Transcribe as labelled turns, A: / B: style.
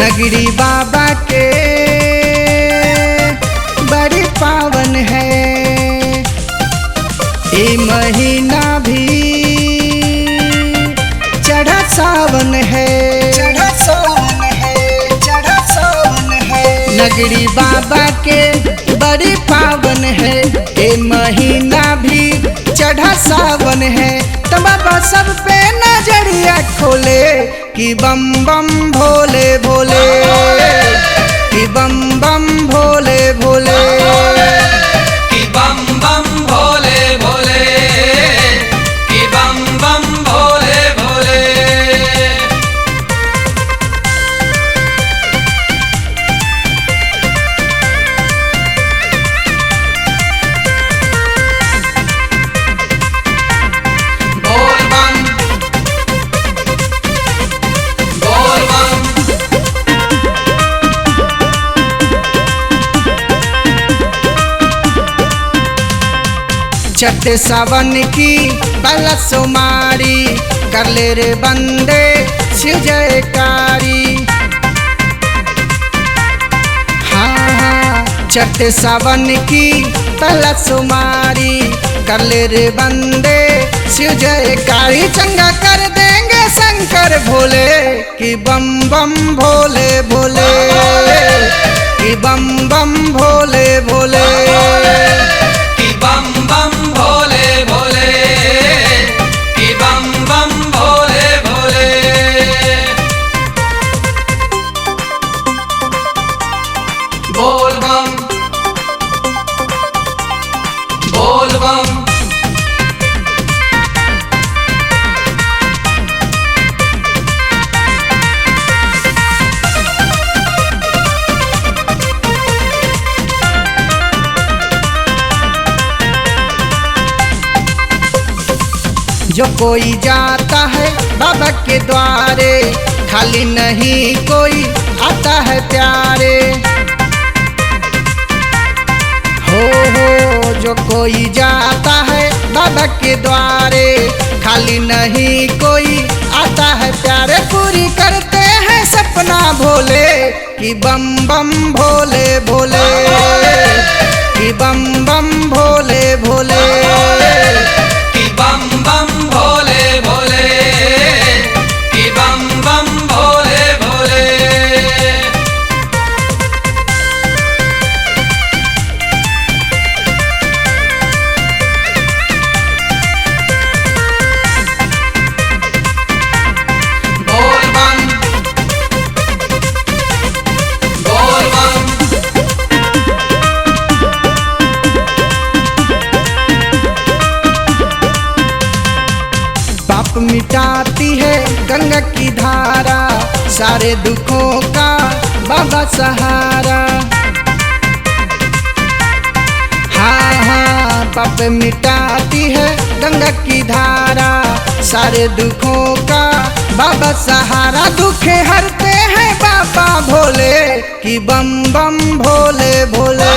A: नगरी बाबा के बड़ी पावन है। ये महीना भी चढ़ा सावन है, चढ़ा सावन है, चढ़ा सावन है। नगरी बाबा के बड़ी पावन है। ये महीना भी चढ़ा सावन है। तो बाबा सब पे नजरिया खोले कि बम बम भोले भोले, कि बम बम भोले भोले,
B: कि बम बम भोले भोले, कि बम बम भोले भोले। बोल बम बोल बम।
A: छठ सावन की बला सुमारी कर ले रे बंदे शिव जयकारी। हाँ हाँ छठ सावन की बला सुमारी कर ले रे बंदे शिव जयकारी। चंगा कर देंगे शंकर भोले कि बम बम भोले भोले, कि बम बम भोले भोले,
B: कि बम बम भोले भोले, कि बम बम भोले भोले। बोल बम बोल बम।
A: जो कोई जाता है बाबा के द्वारे खाली नहीं कोई आता है प्यारे। हो जो कोई जाता है बाबा के द्वारे खाली नहीं कोई आता है प्यारे। पूरी करते हैं सपना भोले कि बम बम भोले भोले, कि बम बम भोले भोले,
B: कि बम बम भोले भोले, कि बम बम भोले भोले। बोल बम बोल बम।
A: पाप मिटाती है गंगा की धारा, सारे दुखों का बाबा सहारा। हाँ हाँ पाप मिटाती है गंगा की धारा, सारे दुखों का बाबा सहारा। दुख हरते हैं बाबा भोले कि बम बम भोले भोले,